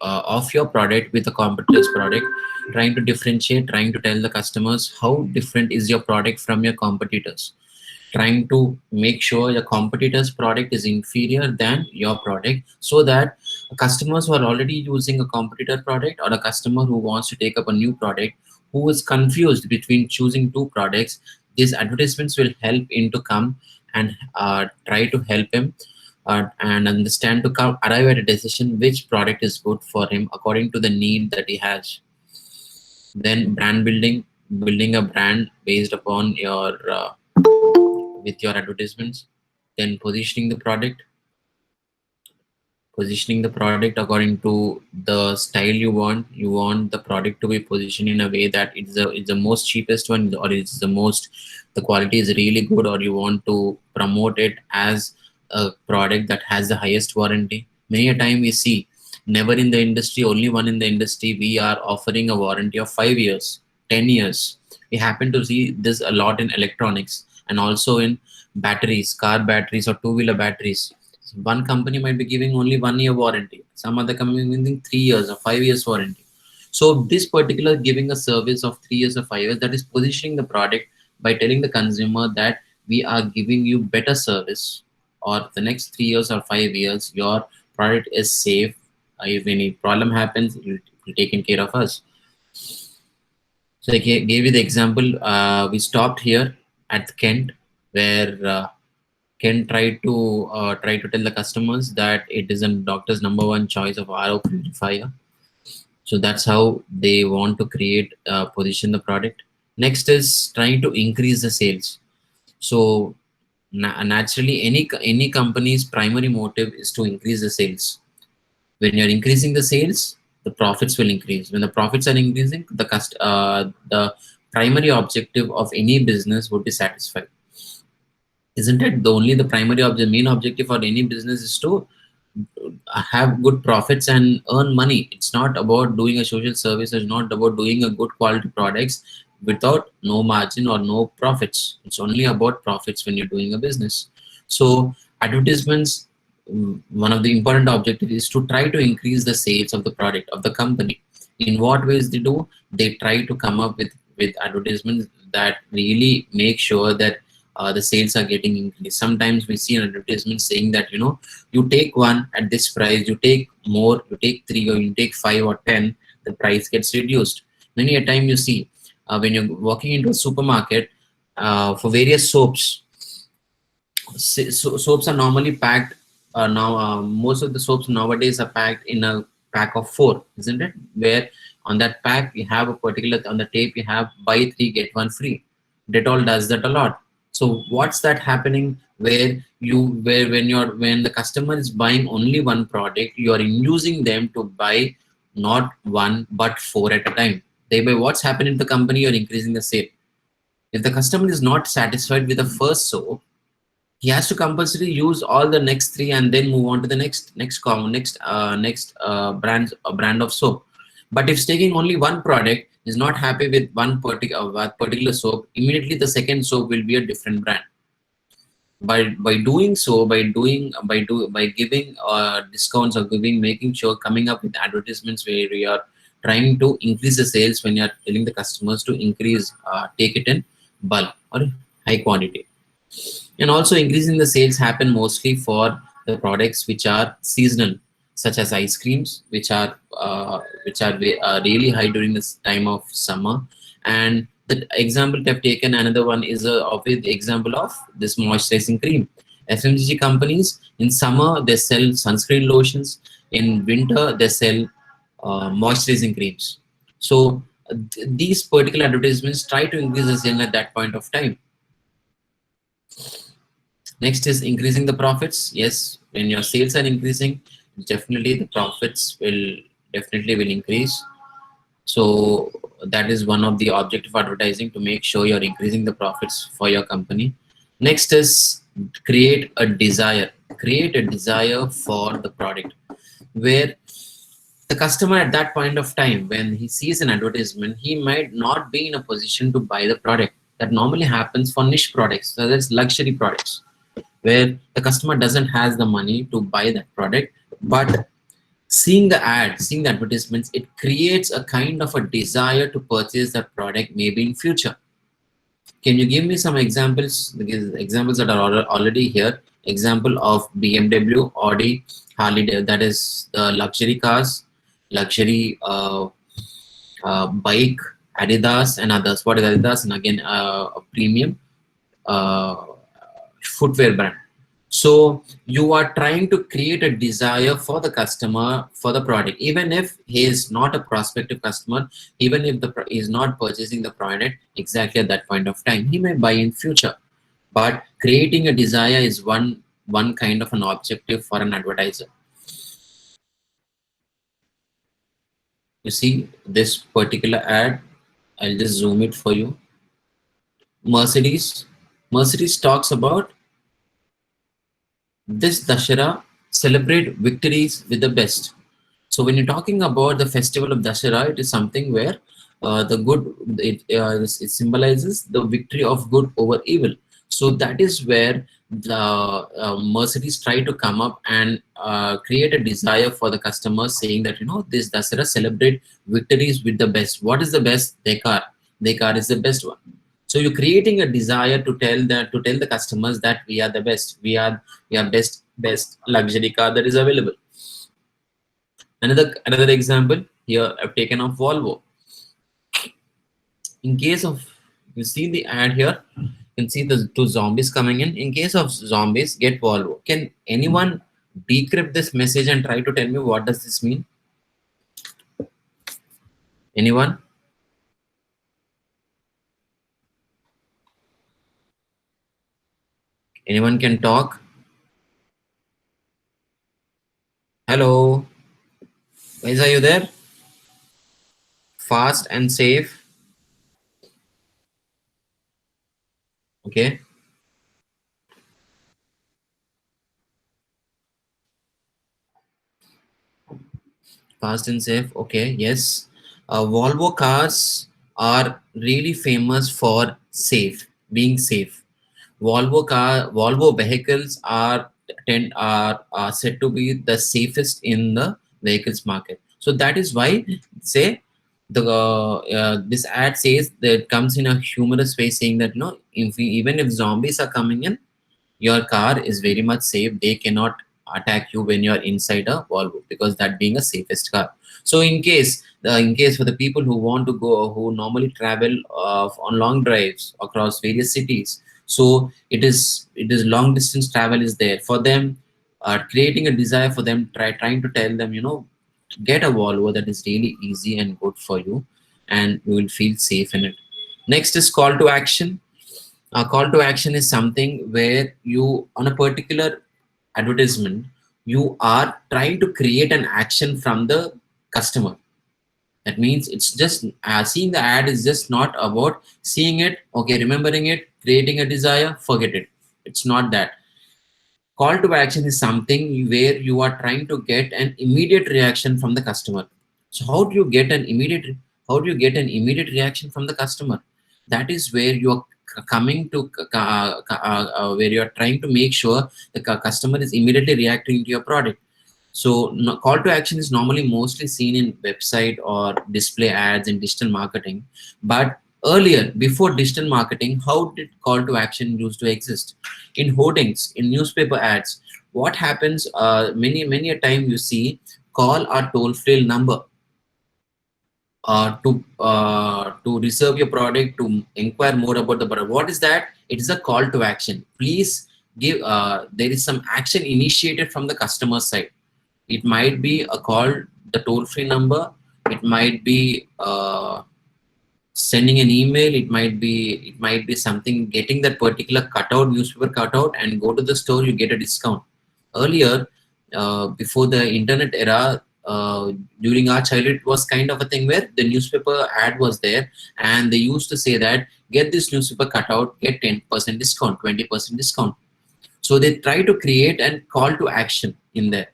of your product with a competitor's product, trying to differentiate, trying to tell the customers how different is your product from your competitors, trying to make sure your competitor's product is inferior than your product, so that customers who are already using a competitor product, or a customer who wants to take up a new product, who is confused between choosing two products, these advertisements will help him to come and try to help him and understand, to come arrive at a decision which product is good for him according to the need that he has. Then brand building, building a brand based upon your with your advertisements. Then positioning the product according to the style you want. You want the product to be positioned in a way that it's the most cheapest one, or it's the most, the quality is really good, or you want to promote it as a product that has the highest warranty. Many a time we see, never in the industry, only one in the industry, we are offering a warranty of 5 years, 10 years. We happen to see this a lot in electronics, and also in batteries, car batteries or two-wheeler batteries. One company might be giving only 1 year warranty, some other company giving 3 years or 5 years warranty. So this particular giving a service of 3 years or 5 years, that is positioning the product by telling the consumer that we are giving you better service, or the next 3 years or 5 years your product is safe. If any problem happens, it will be taken care of us. So I gave you the example. We stopped here at Kent, where Ken try to tell the customers that it is a doctor's number one choice of RO purifier. So that's how they want to create position the product. Next is trying to increase the sales. So naturally, any company's primary motive is to increase the sales. When you're increasing the sales, the profits will increase. When the profits are increasing, the primary objective of any business would be satisfied. Isn't it? The primary main objective for any business is to have good profits and earn money. It's not about doing a social service. It's not about doing a good quality products without no margin or no profits. It's only about profits when you're doing a business. So advertisements, one of the important objectives is to try to increase the sales of the product of the company. In what ways they do? They try to come up with advertisements that really make sure that the sales are getting increased. Sometimes we see an advertisement saying that, you take one at this price, you take more, you take 3, or you take 5 or 10, the price gets reduced. Many a time you see when you're walking into a supermarket for various soaps. Soaps are normally packed now. Most of the soaps nowadays are packed in a pack of 4, isn't it? Where on that pack we have a particular, on the tape you have buy 3 get 1 free. Dettol does that a lot. So what's that happening, where when the customer is buying only one product, you are inducing them to buy not 1 but 4 at a time. Thereby what's happening in the company, you're increasing the sale. If the customer is not satisfied with the first soap, he has to compulsorily use all the next 3 and then move on to the next brand of soap. But if taking only one product, is not happy with one particular soap, immediately the second soap will be a different brand. By doing so, by giving discounts, or making sure, coming up with advertisements where you are trying to increase the sales, when you are telling the customers to increase, take it in bulk or high quantity. And also increasing the sales happen mostly for the products which are seasonal, such as ice creams, which are really high during this time of summer. And the example I've taken, another one is the example of this moisturizing cream. FMCG companies in summer they sell sunscreen lotions, in winter they sell moisturizing creams. So these particular advertisements try to increase the sale at that point of time. Next is increasing the profits. Yes, when your sales are increasing, definitely the profits will increase. So that is one of the objective of advertising, to make sure you're increasing the profits for your company. Next is create a desire for the product, where the customer at that point of time, when he sees an advertisement, he might not be in a position to buy the product. That normally happens for niche products, so that's luxury products, where the customer doesn't has the money to buy that product, but Seeing the ad, seeing the advertisements, it creates a kind of a desire to purchase that product maybe in future. Can you give me some examples? Because examples that are already here. Example of BMW, Audi, Harley, that is the luxury cars, luxury bike, Adidas and others. What is Adidas? And again, a premium uh, footwear brand. So you are trying to create a desire for the customer for the product, even if he is not a prospective customer, even if he is not purchasing the product exactly at that point of time, he may buy in future. But creating a desire is one kind of an objective for an advertiser. You see this particular ad, I'll just zoom it for you. Mercedes. Mercedes talks about this Dashera celebrate victories with the best. So when you're talking about the festival of Dashera, it is something where the good, it symbolizes the victory of good over evil. So that is where the Mercedes try to come up and create a desire for the customers, saying that, you know, this Dashera celebrate victories with the best. What is the best? Their car. Their car is the best one. So you're creating a desire to tell the customers that we are the best. We are best luxury car that is available. Another example here I've taken of Volvo. In case of, you see the ad here, you can see the two zombies coming in. In case of zombies, get Volvo. Can anyone decrypt this message and try to tell me what does this mean? Anyone? Anyone can talk? Hello, guys, are you there? Fast and safe. Okay. Fast and safe. Okay, yes. Volvo cars are really famous for being safe. Volvo vehicles are said to be the safest in the vehicles market. So that is why, say, this ad says that it comes in a humorous way, saying that, no, even if zombies are coming in, your car is very much safe. They cannot attack you when you're inside a Volvo, because that being a safest car. So in case for the people who want to go, who normally travel on long drives across various cities, so it is long distance travel is there for them, creating a desire for them, trying to tell them, you know, get a Volvo that is really easy and good for you, and you will feel safe in it. Next is call to action. A call to action is something where you, on a particular advertisement, you are trying to create an action from the customer. That means it's just seeing the ad is just not about seeing it, okay, remembering it, creating a desire, forget it. It's not that. Call to action is something where you are trying to get an immediate reaction from the customer. So how do you get an immediate reaction from the customer? That is where you are coming to where you are trying to make sure the customer is immediately reacting to your product. So call to action is normally mostly seen in website or display ads in digital marketing. But earlier, before digital marketing, how did call to action used to exist? In hoardings, in newspaper ads, what happens? Many a time you see call a toll-free number to reserve your product, to inquire more about the product. What is that? It is a call to action. Please give. There is some action initiated from the customer side. It might be a call, the toll-free number. It might be sending an email. It might be something, getting that particular cutout, newspaper cutout, and go to the store. You get a discount. Earlier, before the internet era, during our childhood, it was kind of a thing where the newspaper ad was there, and they used to say that get this newspaper cutout, get 10% discount, 20% discount. So they try to create and call to action in there.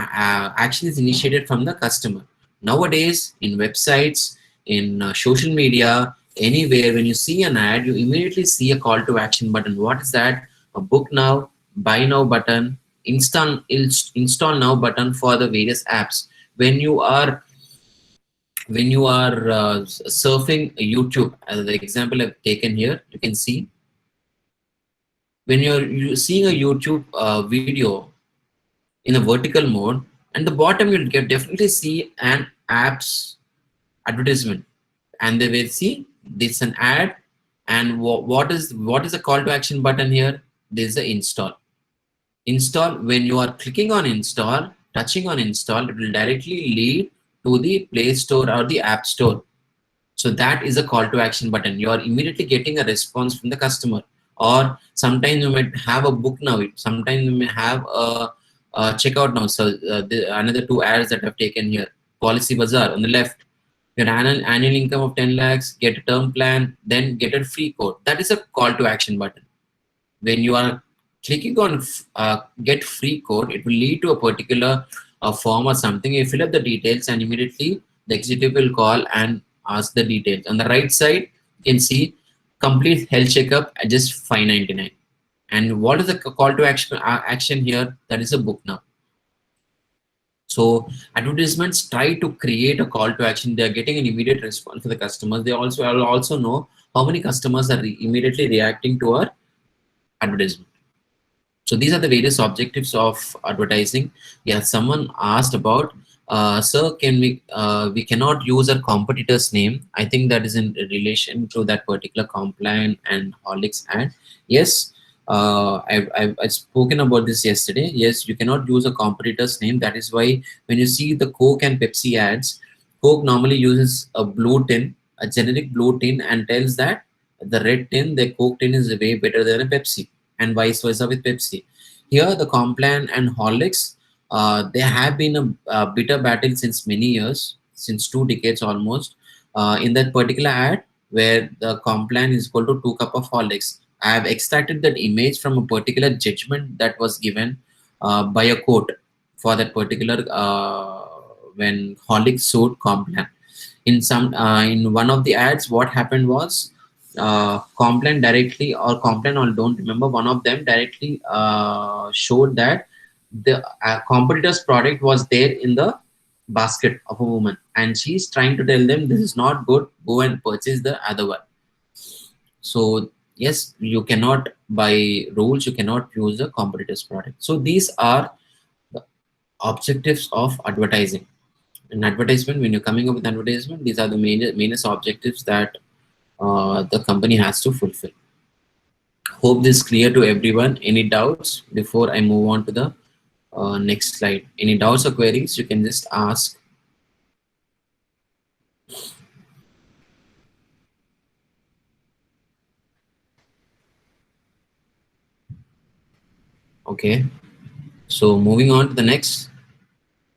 Action is initiated from the customer. Nowadays, in websites, in social media, anywhere, when you see an ad, you immediately see a call to action button. What is that? A book now, buy now button, install now button for the various apps. When you are surfing YouTube, as the example I've taken here, you can see when you seeing a YouTube video in a vertical mode, and the bottom you'll get definitely see an apps advertisement, and they will see this an ad, and what is the call to action button here? This is the install. When you are clicking on install, touching on install, it will directly lead to the Play Store or the App Store. So that is a call to action button. You are immediately getting a response from the customer. Or sometimes you might have a book now. Sometimes you may have a checkout now. So another two ads that I've taken here. Policy Bazaar on the left. Your annual income of 10 lakhs, get a term plan, then get a free code. That is a call to action button. When you are clicking on get free code, it will lead to a particular form or something. You fill up the details and immediately the executive will call and ask the details. On the right side, you can see complete health checkup at just 599. And what is the call to action here? That is a book now. So advertisements try to create a call to action. They are getting an immediate response for the customers. They also know how many customers are immediately reacting to our advertisement. So these are the various objectives of advertising. Yeah, someone asked about, sir, we cannot use a competitor's name. I think that is in relation to that particular Complan and Horlicks ad. Yes, I've spoken about this yesterday. Yes, you cannot use a competitor's name. That is why when you see the Coke and Pepsi ads, Coke normally uses a blue tin, a generic blue tin, and tells that the red tin, the Coke tin is way better than a Pepsi, and vice versa with Pepsi. Here, the Complan and Horlicks, they have been a bitter battle since many years, since 2 decades almost. In that particular ad, where the Complan is equal to 2 cup of Horlicks, I have extracted that image from a particular judgment that was given by a court for that particular when Horlicks sued Complan. In one of the ads, what happened was Complan directly, or Complan, or don't remember, one of them directly showed that the competitor's product was there in the basket of a woman, and she's trying to tell them this is not good, go and purchase the other one. So yes, you cannot, by rules, you cannot use a competitor's product. So these are the objectives of advertising. In advertisement, when you're coming up with advertisement, these are the mainest objectives that the company has to fulfill. Hope this is clear to everyone. Any doubts before I move on to the next slide? Any doubts or queries, you can just ask. Okay, so moving on to the next.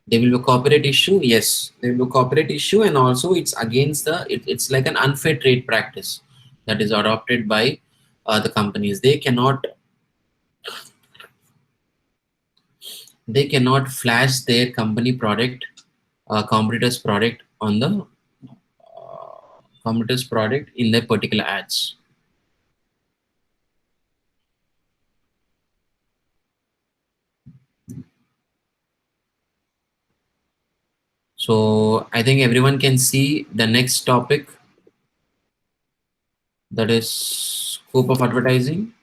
There will be a copyright issue. Yes, there will be a copyright issue, and also it's against it's like an unfair trade practice that is adopted by the companies. They cannot flash their company product, competitor's product on the competitor's product in their particular ads. So I think everyone can see the next topic, that is scope of advertising.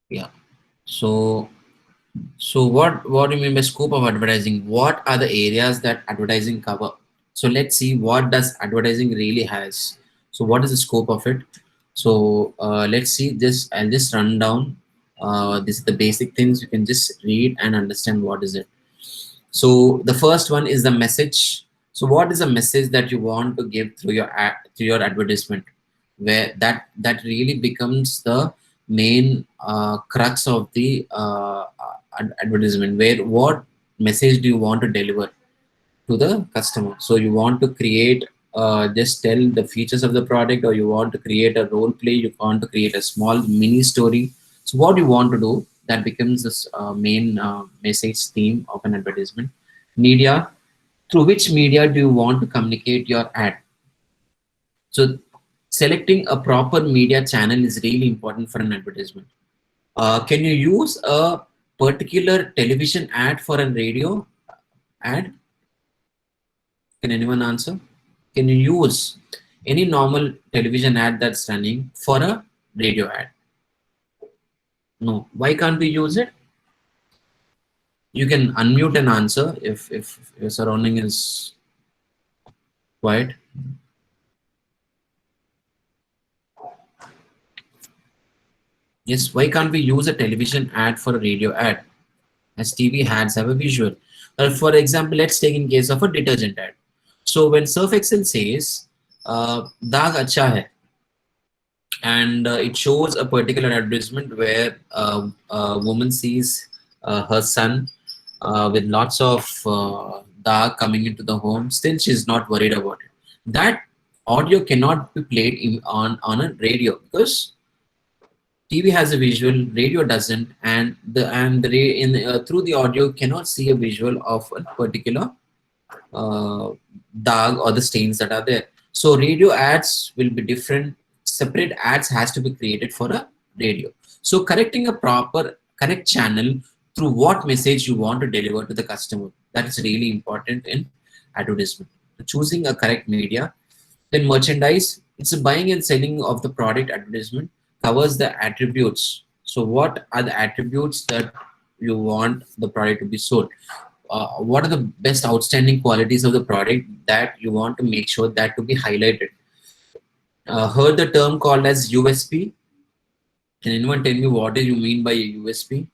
Yeah. So what do you mean by scope of advertising? What are the areas that advertising cover? So let's see, what does advertising really has. So what is the scope of it? So let's see this. I'll just run down. This is the basic things. You can just read and understand what is it. So the first one is the message. So what is the message that you want to give through your through your advertisement, where that really becomes the main crux of the advertisement, where what message do you want to deliver to the customer? So you want to create just tell the features of the product, or you want to create a role play, you want to create a small mini story. So what you want to do, that becomes this main message theme of an advertisement. Media, through which media do you want to communicate your ad? So Selecting a proper media channel is really important for an advertisement. Can you use a particular television ad for a radio ad? Can anyone answer? Can you use any normal television ad that's running for a radio ad? No. Why can't we use it? You can unmute and answer if your surrounding is quiet. Yes, why can't we use a television ad for a radio ad? As TV ads have a visual. For example, let's take in case of a detergent ad. So when Surf Excel says, "Daag acha hai," and it shows a particular advertisement where a woman sees her son with lots of dark coming into the home, still she's not worried about it. That audio cannot be played on a radio because TV has a visual, radio doesn't, and through the audio cannot see a visual of a particular dag or the stains that are there. So radio ads will be different. Separate ads has to be created for a radio. So correcting a correct channel through what message you want to deliver to the customer. That is really important in advertisement. Choosing a correct media. Then merchandise. It's a buying and selling of the product. Advertisement covers the attributes. So what are the attributes that you want the product to be sold? What are the best outstanding qualities of the product that you want to make sure that to be highlighted? Heard the term called as USP. Can anyone tell me what do you mean by USP?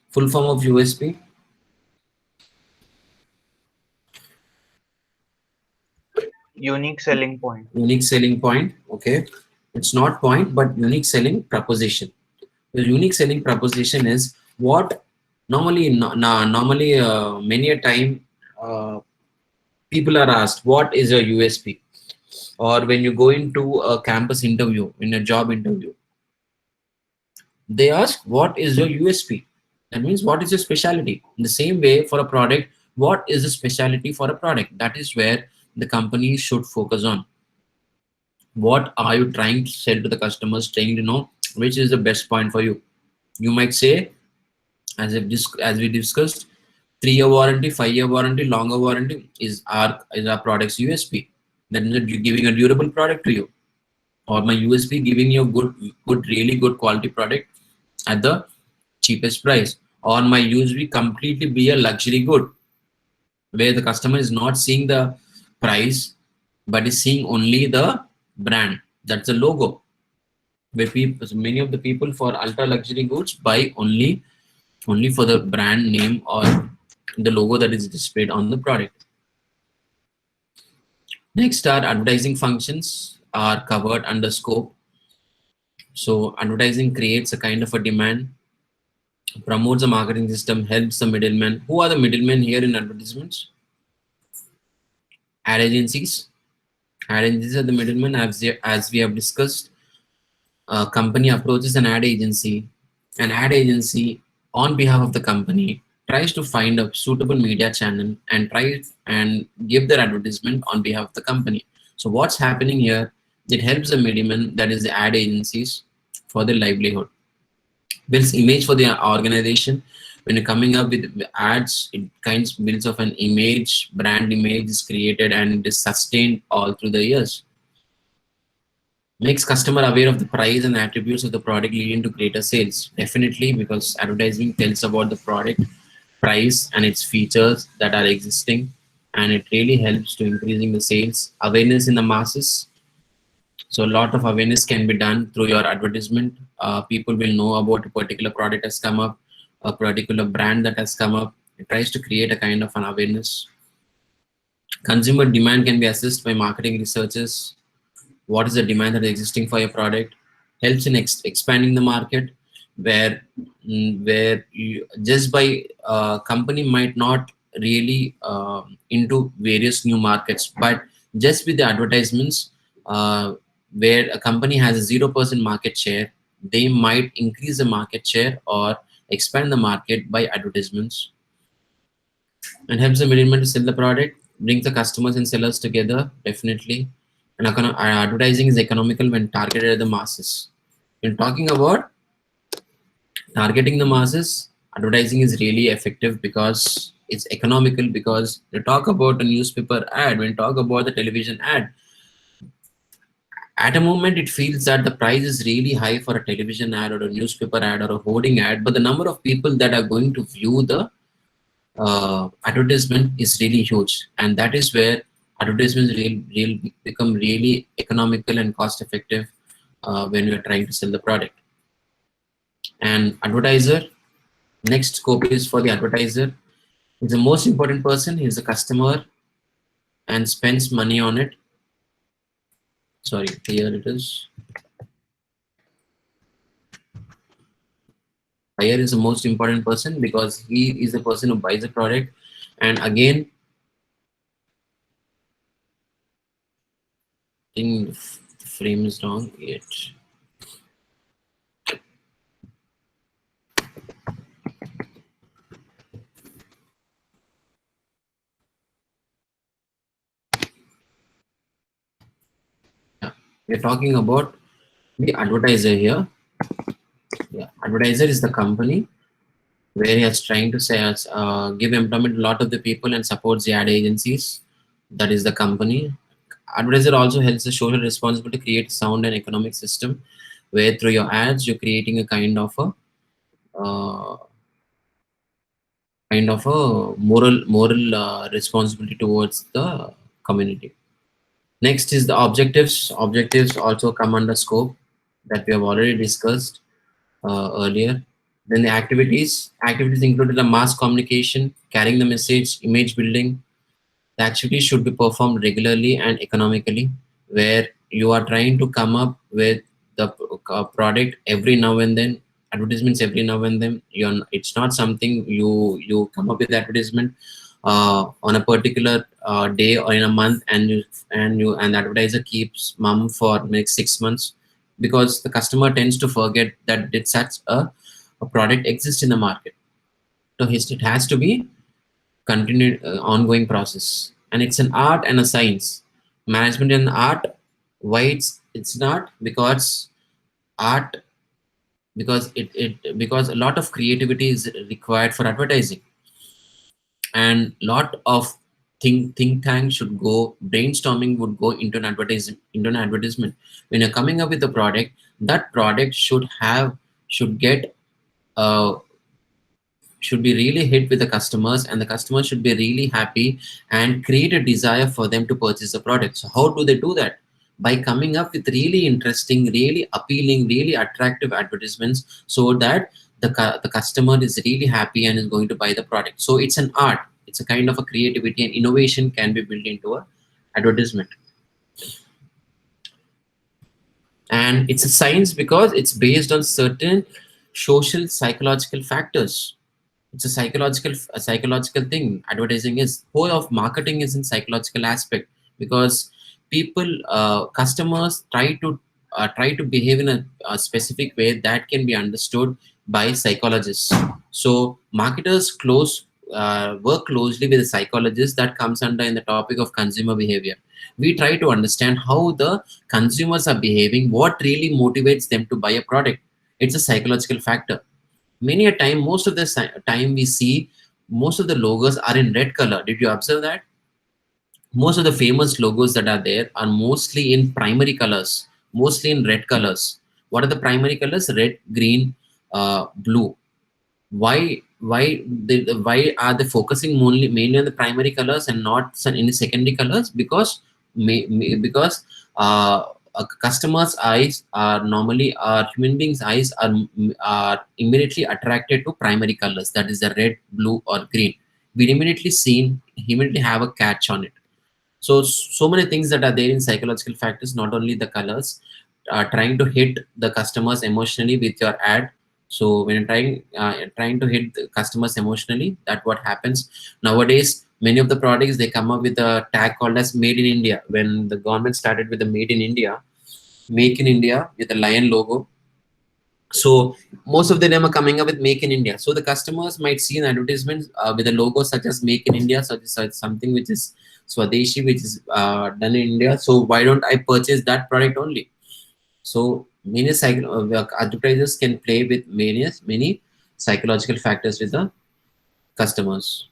Full form of USP? Unique selling point. Unique selling point. Okay, it's not point but unique selling proposition. The unique selling proposition is what normally normally many a time people are asked what is a USP, or when you go into a campus interview, in a job interview, they ask what is your USP. That means what is your specialty. In the same way for a product, what is the specialty for a product? That is where the company should focus on. What are you trying to sell to the customers, trying to know which is the best point for you. You might say, as we discussed, 3-year warranty, 5-year warranty, longer warranty is our product's USP. That means that you're giving a durable product to you. Or my USP giving you a really good quality product at the cheapest price. Or my USP completely be a luxury good, where the customer is not seeing the price but is seeing only the brand. That's the logo. Where people, so many of the people for ultra luxury goods buy only for the brand name or the logo that is displayed on the product. Next are advertising functions are covered under scope. So advertising creates a kind of a demand, promotes a marketing system, helps the middlemen. Who are the middlemen here in advertisements? Ad agencies. Ad agencies are the middlemen, as we have discussed. A company approaches an ad agency on behalf of the company tries to find a suitable media channel and tries and give their advertisement on behalf of the company. So what's happening here? It helps the middleman, that is the ad agencies, for their livelihood. Builds image for the organization. When you're coming up with ads, it kind of builds of an image, brand image is created and it is sustained all through the years. Makes customer aware of the price and attributes of the product, leading to greater sales. Definitely, because advertising tells about the product, price, and its features that are existing, and it really helps to increasing the sales. Awareness in the masses. So a lot of awareness can be done through your advertisement. People will know about a particular product has come up, a particular brand that has come up. It tries to create a kind of an awareness. Consumer demand can be assessed by marketing researchers. What is the demand that is existing for your product? Helps in expanding the market, where where you just by company might not really into various new markets, but just with the advertisements, where a company has a 0% market share, they might increase the market share or expand the market by advertisements. And helps the middleman to sell the product. brings the customers and sellers together, definitely. And advertising is economical when targeted at the masses. When talking about targeting the masses, advertising is really effective because it's economical. Because you talk about a newspaper ad, when you talk about the television ad, at a moment it feels that the price is really high for a television ad or a newspaper ad or a hoarding ad, but the number of people that are going to view the advertisement is really huge, and that is where advertisements become really economical and cost effective when we are trying to sell the product. And advertiser, next scope is for the advertiser. He's the most important person. He's the customer and spends money on it. Sorry, here it is. Buyer is the most important person because he is the person who buys the product. And again, I think the frame is wrong. Yeah, we're talking about the advertiser here. Yeah, advertiser is the company where he is trying to say give employment to a lot of the people and supports the ad agencies. That is the company. Advertiser also helps the social responsibility to create sound and economic system where through your ads you're creating a uh, kind of a moral responsibility towards the community. Next is the objectives. Objectives also come under scope that we have already discussed earlier. Then the activities. Activities included the mass communication, carrying the message, image building. The activity should be performed regularly and economically, where you are trying to come up with the product every now and then, advertisements every now and then. It's not something you come up with advertisement on a particular day or in a month, and the advertiser keeps mum for next 6 months, because the customer tends to forget that did such a product exist in the market. So it has to be continued ongoing process, and it's an art and a science. Management and art. Why it's not? Because art, because a lot of creativity is required for advertising, and lot of think tank should go, brainstorming would go into an advertisement. When you're coming up with a product, that product should get uh, should be really hit with the customers, and the customers should be really happy and create a desire for them to purchase the product. So how do they do that? By coming up with really interesting, really appealing, really attractive advertisements, so that the customer is really happy and is going to buy the product. So it's an art, it's a kind of a creativity, and innovation can be built into a advertisement. And it's a science because it's based on certain social psychological factors. It's a psychological thing. Advertising is whole of marketing is in psychological aspect, because people customers try to behave in a specific way that can be understood by psychologists. So marketers work closely with the psychologists that comes under in the topic of consumer behavior. We try to understand how the consumers are behaving, what really motivates them to buy a product. It's a psychological factor. Many a time, most of the time we see most of the logos are in red color. Did you observe that? Most of the famous logos that are there are mostly in primary colors, mostly in red colors. What are the primary colors? Red, green, blue. Why are they focusing mainly on the primary colors and not any secondary colors? Because because a customer's eyes are normally, human beings eyes are immediately attracted to primary colors, that is the red, blue or green. We immediately have a catch on it. So many things that are there in psychological factors, not only the colors, trying to hit the customers emotionally with your ad. So when you're trying to hit the customers emotionally, that what happens nowadays. Many of the products, they come up with a tag called as made in India. When the government started with the made in India, make in India with the lion logo, So most of them are coming up with Make in India. So the customers might see an advertisement with a logo such as Make in India, such something which is Swadeshi, which is done in India. So why don't I purchase that product only? So many advertisers can play with many psychological factors with the customers.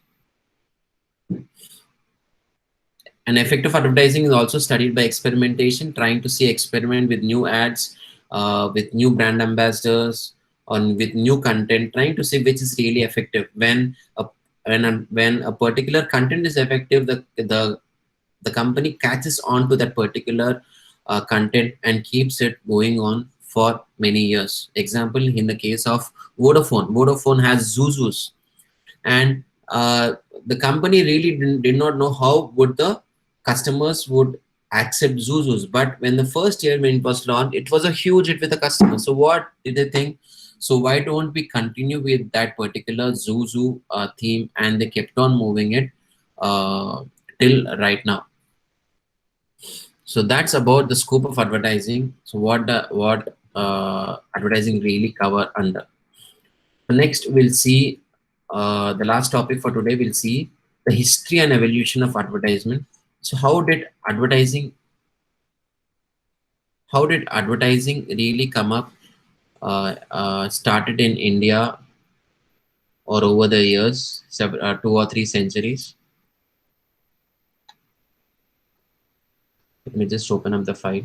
And effective advertising is also studied by experimentation, trying to see experiment with new ads, with new brand ambassadors, on with new content, trying to see which is really effective. When a particular content is effective, the company catches on to that particular content and keeps it going on for many years. Example, in the case of Vodafone has Zuzus, and the company really did not know how would the customers would accept Zuzus. But when the first year when it was launched, it was a huge hit with the customers. So what did they think? So why don't we continue with that particular Zuzu theme? And they kept on moving it uh, till right now. So that's about the scope of advertising. So what advertising really cover under. So next, we'll see the last topic for today. We'll see the history and evolution of advertisement. So how did advertising really come up? Started in India or over the years, 2 or 3 centuries. Let me just open up the file.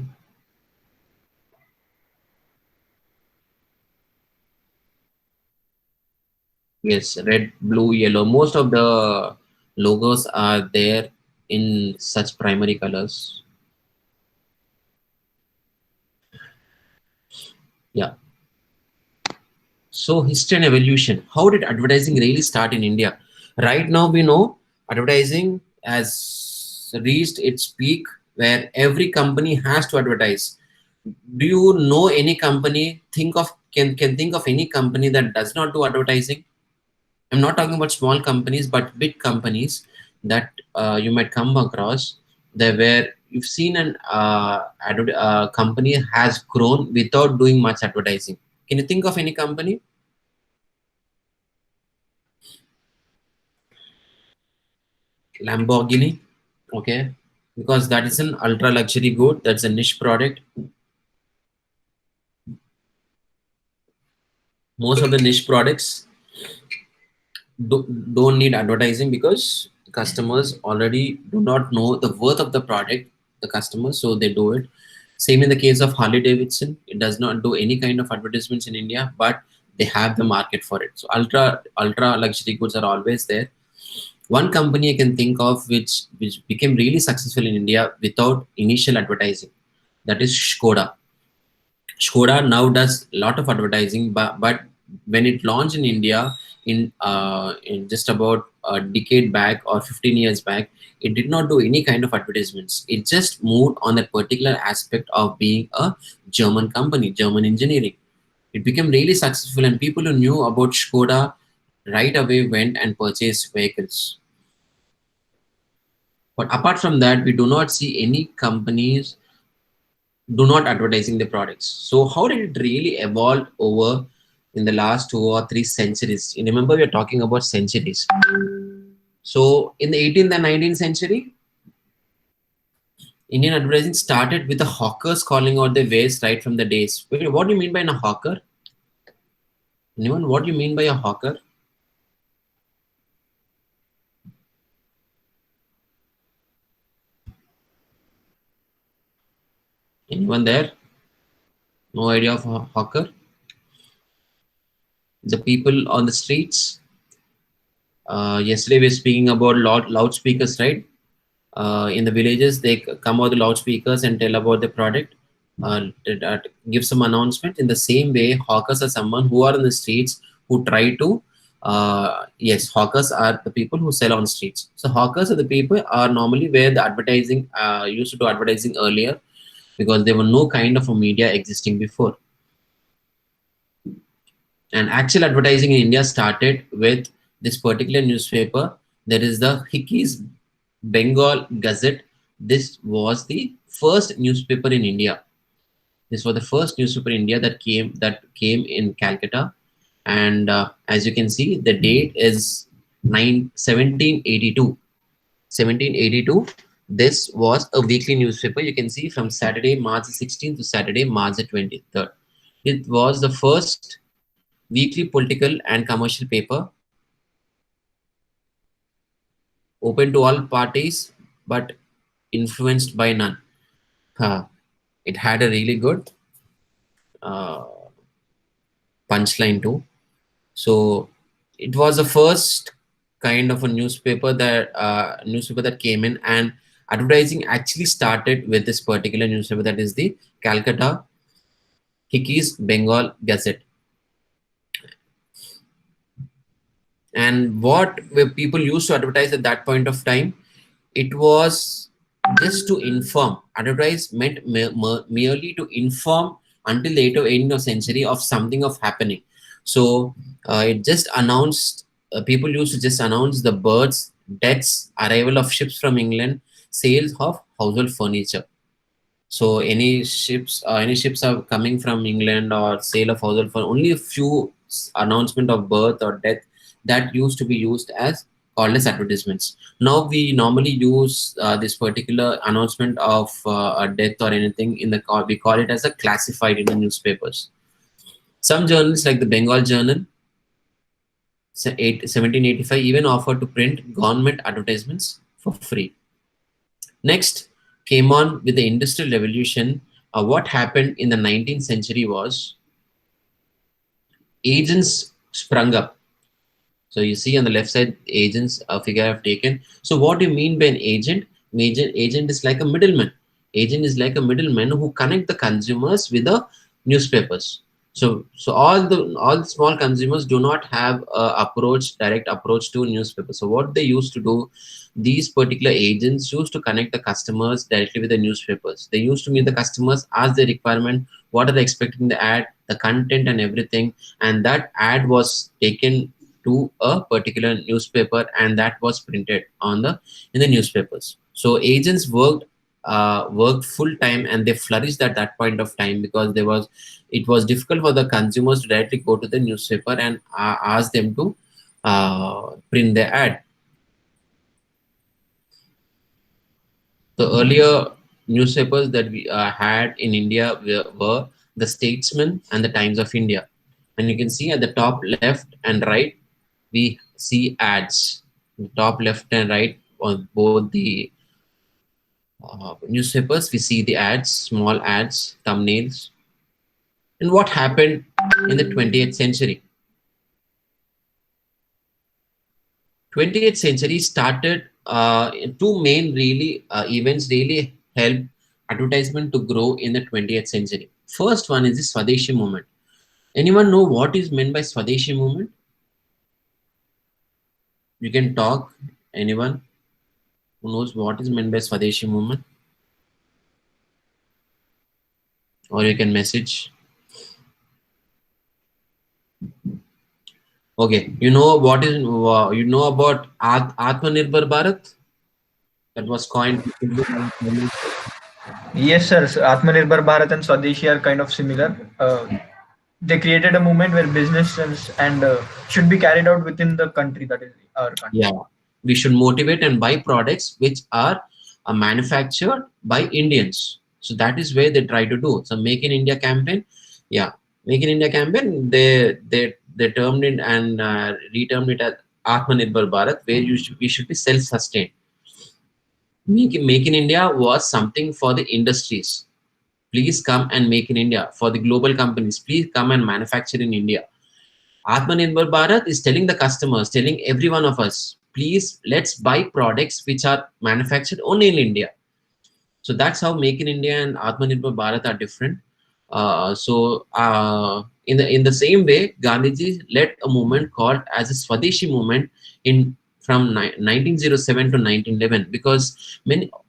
Yes, red, blue, yellow. Most of the logos are there in such primary colors. Yeah. So history and evolution. How did advertising really start in India? Right now we know advertising has reached its peak where every company has to advertise. Do you know any company can think of any company that does not do advertising? I'm not talking about small companies, but big companies that you might come across there where you've seen an company has grown without doing much advertising. Can you think of any company? Lamborghini, okay, because that is an ultra luxury good. That's a niche product. Most of the niche products don't need advertising because customers already do not know the worth of the product, the customers, so they do it. Same in the case of Harley Davidson. It does not do any kind of advertisements in India, but they have the market for it. So ultra luxury goods are always there. One company I can think of which became really successful in India without initial advertising, that is Skoda. Skoda now does a lot of advertising, but when it launched in India in just about a decade back or 15 years back, it did not do any kind of advertisements. It just moved on that particular aspect of being a German company, German engineering. It became really successful, and people who knew about Skoda right away went and purchased vehicles. But apart from that, we do not see any companies do not advertising the products. So how did it really evolve over in the last 2 or 3 centuries? You remember, we are talking about centuries. So in the 18th and 19th century, Indian advertising started with the hawkers calling out their wares right from the days. Wait, what do you mean by a hawker? Anyone? What do you mean by a hawker? Anyone there? No idea of a hawker? The people on the streets. Yesterday we were speaking about loudspeakers, right? In the villages, they come out the loudspeakers and tell about the product, give some announcement. In the same way, hawkers are someone who are in the streets who try to yes, hawkers are the people who sell on streets. So hawkers are the people are normally where the advertising used to do advertising earlier, because there were no kind of a media existing before. And actual advertising in India started with this particular newspaper. There is the Hickey's Bengal Gazette. This was the first newspaper in India. This was the first newspaper in India that came in Calcutta, and as you can see, the date is 1782. 1782. This was a weekly newspaper. You can see from Saturday, March 16th to Saturday, March 23rd. It was the first weekly political and commercial paper, open to all parties, but influenced by none. It had a really good uh, punchline too. So it was the first kind of a newspaper that came in, and advertising actually started with this particular newspaper, that is the Calcutta Hickey's Bengal Gazette. And what were people used to advertise at that point of time? It was just to inform. Advertise meant merely to inform until later 18th century of something of happening. So it just announced. People used to just announce the births, deaths, arrival of ships from England, sales of household furniture. So any ships are coming from England, or sale of household for only a few announcement of birth or death, that used to be used as called as advertisements. Now we normally use this particular announcement of a death or anything in the call. We call it as a classified in the newspapers. Some journals like the Bengal Journal, 1785, even offered to print government advertisements for free. Next came on with the Industrial Revolution. What happened in the 19th century was agents sprung up. So you see on the left side, agents figure I've taken. So what do you mean by an agent? Agent is like a middleman. Agent is like a middleman who connect the consumers with the newspapers. So all the small consumers do not have direct approach to newspaper. So what they used to do, these particular agents used to connect the customers directly with the newspapers. They used to meet the customers, ask their requirement, what are they expecting in the ad, the content and everything, and that ad was taken to a particular newspaper, and that was printed on the in the newspapers. So agents worked full time, and they flourished at that point of time, because it was difficult for the consumers to directly go to the newspaper and ask them to print their ad. The earlier newspapers that we had in India were the Statesman and the Times of India. And you can see at the top left and right, we see ads. The top left and right on both the newspapers, we see the ads, small ads, thumbnails. And what happened in the 20th century? 20th century started two main really events really helped advertisement to grow in the 20th century. First one is the Swadeshi movement. Anyone know what is meant by Swadeshi movement? You can talk. Anyone who knows what is meant by Swadeshi movement? Or you can message. Okay, you know what is you know about Atmanirbhar Bharat, that was coined. Yes, sir. So Atmanirbhar Bharat and Swadeshi are kind of similar. They created a movement where businesses and should be carried out within the country, that is our country. Yeah, we should motivate and buy products which are manufactured by Indians. So that is where they try to do. So Make in India campaign, yeah, Make in India campaign. They termed it and retermed it as Atmanirbhar Bharat, where we should be self-sustained. Make in India was something for the industries. Please come and make in India. For the global companies, please come and manufacture in India. Atmanirbhar Bharat is telling the customers, telling every one of us, please let's buy products which are manufactured only in India. So that's how Make in India and Atmanirbhar Bharat are different. In the same way, Gandhiji led a movement called as a Swadeshi movement in from 1907 to 1911, because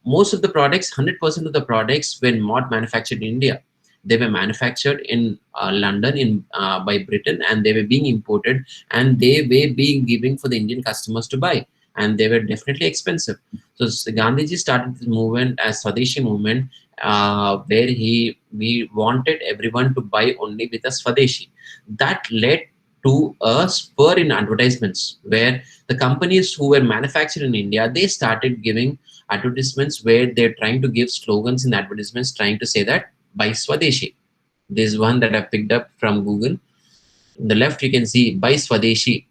most of the products, 100% of the products were not manufactured in India. They were manufactured in London by Britain, and they were being imported, and they were being given for the Indian customers to buy, and they were definitely expensive. So Gandhiji started this movement as Swadeshi movement, where we wanted everyone to buy only with a Swadeshi. That led to a spur in advertisements where the companies who were manufactured in India, they started giving advertisements where they're trying to give slogans in advertisements trying to say that buy Swadeshi. This is one that I picked up from Google. On the left you can see buy Swadeshi,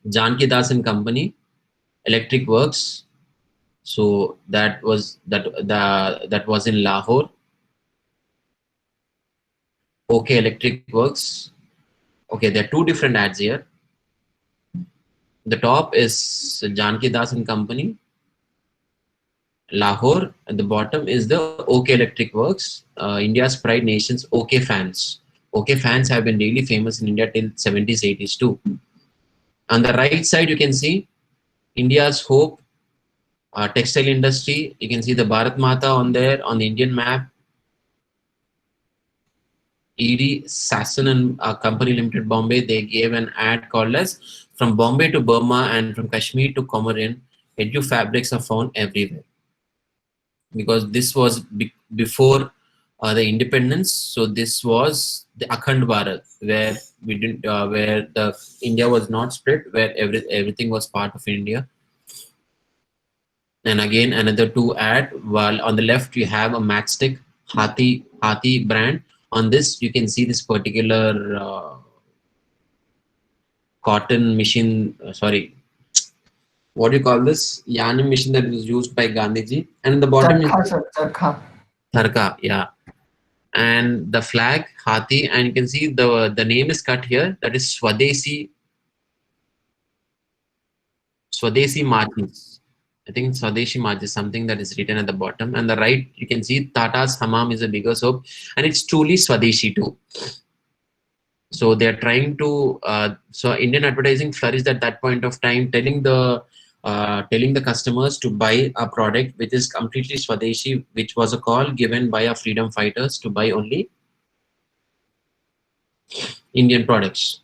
Janki Das and Company, Electric Works. So that was in Lahore. OK Electric Works. Okay, there are two different ads here. The top is Janki Das and Company, Lahore. At the bottom is the OK Electric Works, India's pride nations OK fans. OK fans have been really famous in India till 70s, 80s too. On the right side, you can see India's hope, textile industry. You can see the Bharat Mata on there on the Indian map. ED Sasson and Company Limited Bombay, they gave an ad called as from Bombay to Burma and from Kashmir to Comorin, edu fabrics are found everywhere. Because this was before the independence, so this was the Akhand Bharat, where we didn't, where the India was not split, where everything was part of India. And again, another two ad. While on the left you have a matchstick Hathi brand. On this, you can see this particular cotton machine. Sorry, what do you call this? Yarn machine that was used by Gandhiji. And in the bottom is Charkha, sir, charkha. Tharka, yeah. And the flag Hathi, and you can see the name is cut here. That is Swadeshi margins. I think Swadeshi margin is something that is written at the bottom. And the right, you can see Tata's Hammam is a bigger soap, and it's truly Swadeshi too. So they are trying to. So Indian advertising flourished at that point of time, telling the customers to buy a product which is completely Swadeshi, which was a call given by our freedom fighters to buy only Indian products.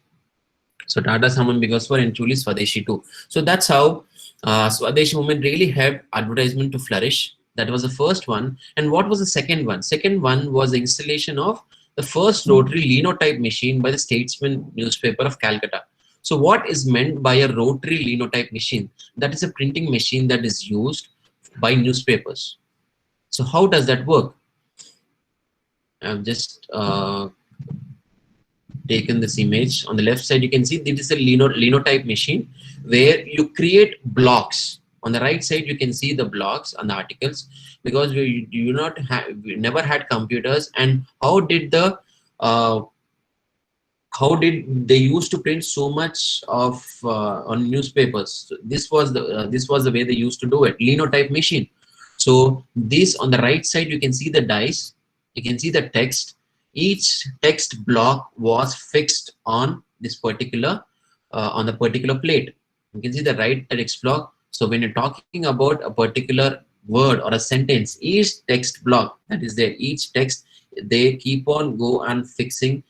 So Tata Samman Bigaswar and truly Swadeshi too. So that's how Swadeshi movement really helped advertisement to flourish. That was the first one. And what was the second one? Second one was the installation of the first rotary linotype machine by the Statesman newspaper of Calcutta. So what is meant by a rotary linotype machine? That is a printing machine that is used by newspapers. So how does that work? I've just taken this image. On the left side, you can see this is a linotype machine where you create blocks. On the right side, you can see the blocks on the articles, because we never had computers. And how did they used to print so much of on newspapers? So this was the way they used to do it, linotype machine. So this on the right side, you can see the dice, you can see the text. Each text block was fixed on this particular on the particular plate. You can see the right text block. So when you're talking about a particular word or a sentence, each text block that is there, each text, they keep on go and fixing.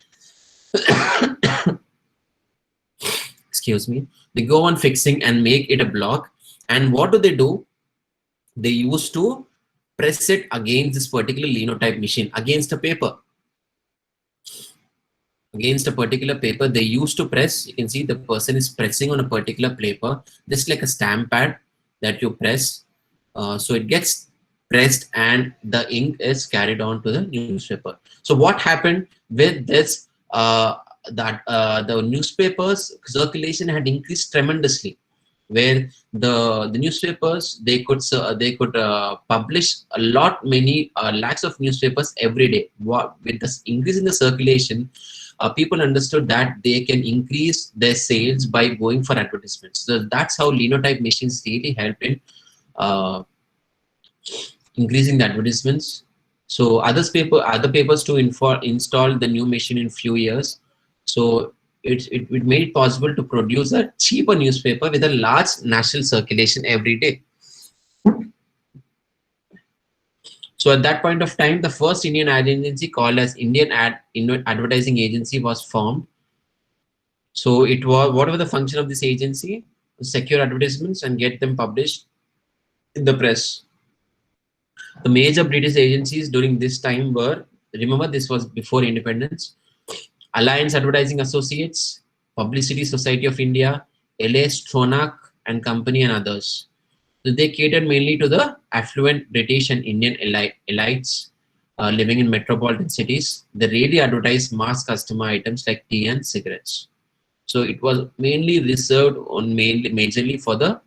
Excuse me. They go on fixing and make it a block. And what do? They used to press it against this particular linotype machine, against a paper. Against a particular paper, they used to press. You can see the person is pressing on a particular paper, just like a stamp pad that you press. So it gets pressed and the ink is carried on to the newspaper. So what happened with this? The newspapers circulation had increased tremendously, where the newspapers, they could publish a lot, many lakhs of newspapers every day. With this increase in the circulation, people understood that they can increase their sales by going for advertisements. So that's how linotype machines really helped in increasing the advertisements. So other papers to install the new machine in few years. So it made it possible to produce a cheaper newspaper with a large national circulation every day. So at that point of time, the first Indian ad agency called as Indian Advertising Agency was formed. So it was, whatever the function of this agency, secure advertisements and get them published in the press. The major British agencies during this time were, remember this was before independence, Alliance Advertising Associates, Publicity Society of India, LA Stronach and Company and others. So they catered mainly to the affluent British and Indian elites living in metropolitan cities. They really advertised mass customer items like tea and cigarettes. So it was mainly reserved on majorly for the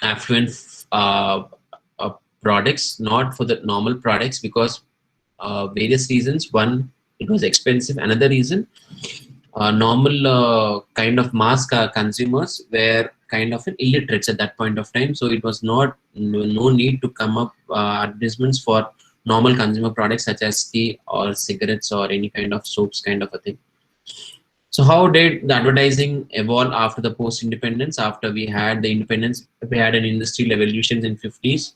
affluent uh, products, not for the normal products, because various reasons. One, it was expensive. Another reason, normal kind of mass consumers were kind of an illiterates at that point of time. So it was not no need to come up advertisements for normal consumer products such as tea or cigarettes or any kind of soaps kind of a thing. So how did the advertising evolve after the post-independence? After we had the independence, we had an industrial revolution in 50s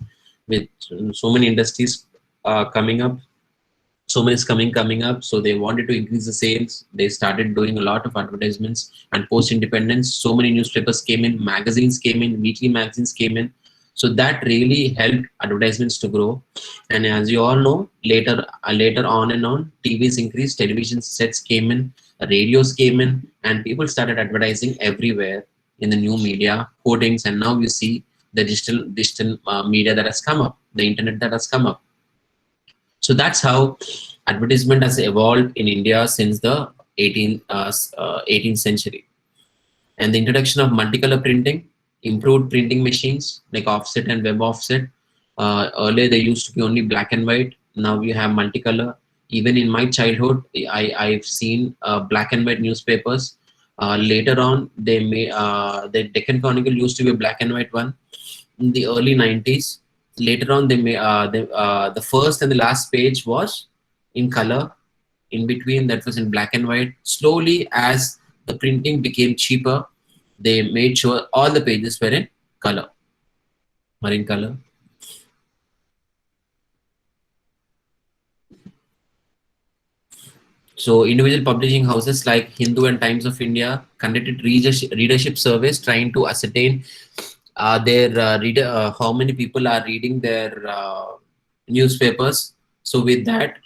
with so many industries coming up, so many is coming up. So they wanted to increase the sales. They started doing a lot of advertisements. And post independence, so many newspapers came in, magazines came in, weekly magazines came in. So that really helped advertisements to grow. And as you all know, later on and on, TVs increased, television sets came in, radios came in, and people started advertising everywhere in the new media, hoardings, and now you see the digital media that has come up, the internet that has come up. So that's how advertisement has evolved in India since the 18th century. And the introduction of multicolor printing, improved printing machines like offset and web offset. Earlier, they used to be only black and white. Now we have multicolor. Even in my childhood, I've seen black and white newspapers. Later on, the Deccan Chronicle used to be a black and white one in the early 90s. Later on, the first and the last page was in color. In between, that was in black and white. Slowly, as the printing became cheaper, they made sure all the pages were in color, or in color. So individual publishing houses like Hindu and Times of India conducted readership surveys trying to ascertain their reader, how many people are reading their newspapers. So with that,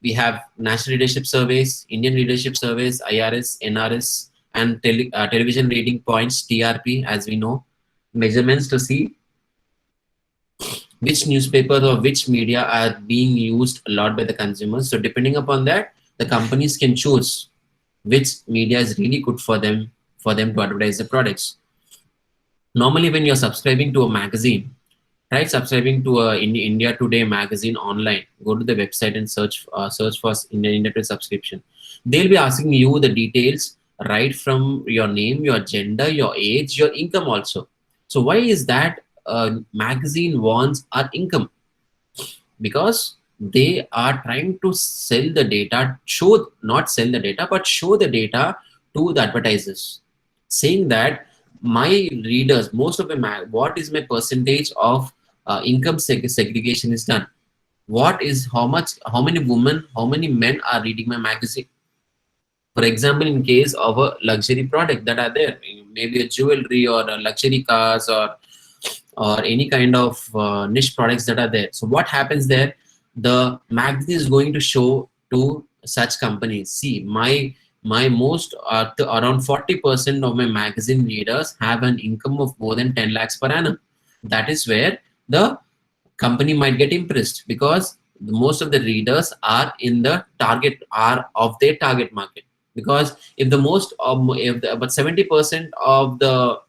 we have national readership surveys, Indian readership surveys, IRS, NRS, and television reading points, TRP, as we know, measurements to see which newspapers or which media are being used a lot by the consumers. So depending upon that, the companies can choose which media is really good for them to advertise the products. Normally, when you're subscribing to a magazine, try subscribing to a India Today magazine online. Go to the website and search for India Today subscription. They'll be asking you the details right from your name, your gender, your age, your income also. So why is that magazine wants our income? Because they are trying to sell the data, show not sell the data, but show the data to the advertisers, saying that my readers, most of them, what is my percentage of income segregation is done, what is how many women, how many men are reading my magazine. For example, in case of a luxury product that are there, maybe a jewelry or a luxury cars or any kind of niche products that are there. So what happens there? The magazine is going to show to such companies. See, my most around 40% of my magazine readers have an income of more than 10 lakhs per annum. That is where the company might get impressed, because most of the readers are in the target are of their target market. Because if the most if the, about 70% of the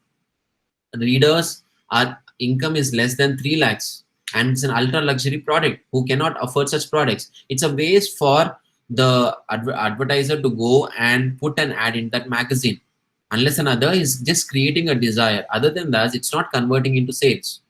readers are income is less than 3 lakhs and it's an ultra luxury product, who cannot afford such products, it's a waste for the advertiser to go and put an ad in that magazine, unless another is just creating a desire. Other than that, it's not converting into sales.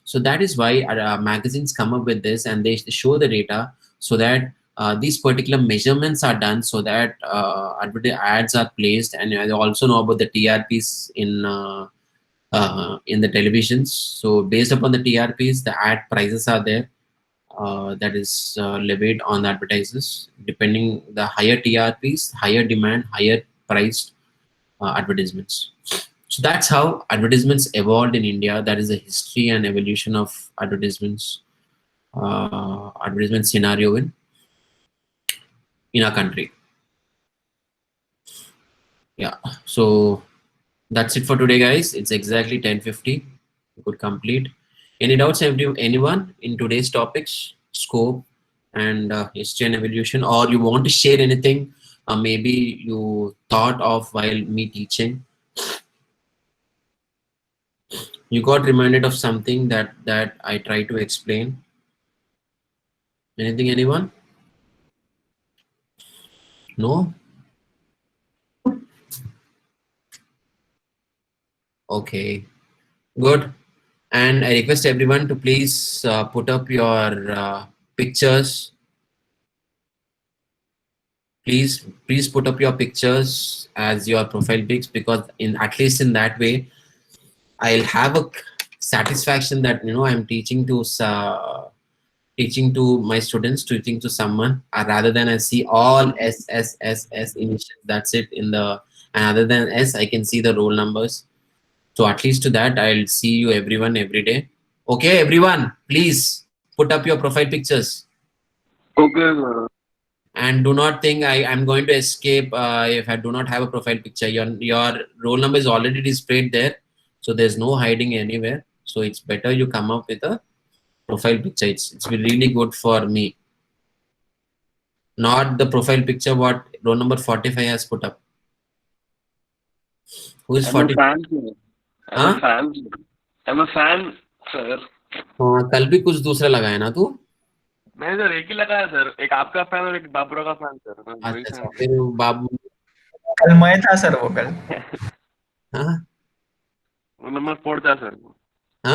So that is why magazines come up with this, and they show the data so that these particular measurements are done, so that ads are placed. And I also know about the TRPs in the televisions. So based upon the TRPs, the ad prices are there, that is levied on the advertisers. Depending the higher TRPs, higher demand, higher priced advertisements. So that's how advertisements evolved in India. That is the history and evolution of advertisements. advertisement scenario in our country. Yeah, so that's it for today, guys. It's exactly 10:50. We could complete. Any doubts, anyone in today's topics, scope, and history and evolution, or you want to share anything? Maybe you thought of while me teaching. You got reminded of something that I try to explain. Anything, anyone? No? Okay, good. And I request everyone to please put up your pictures. Please put up your pictures as your profile pics, because in at least in that way I'll have a satisfaction that I'm teaching to my students, teaching to someone, rather than I see all S initials. That's it in the, and other than S I can see the roll numbers. So at least to that I'll see you everyone every day. Okay, everyone, please put up your profile pictures. Okay, sir. And do not think I'm going to escape if I do not have a profile picture. Your roll number is already displayed there, so there's no hiding anywhere. So it's better you come up with a profile picture. It's been really good for me. Not the profile picture what roll number 45 has put up. Who is I'm a 40? fan, sir. I'm a हाँ fan, sir. I'm a fan, sir. कल भी कुछ दूसरा लगाया ना तू? नहीं sir, एक ही लगाया सर. एक आपका फैन और एक बाबूराव का फैन सर. मैं वही अच्छा फैन. फिर बाबू. कल मैं था सर वो कल. हाँ वो नंबर 4 था सर.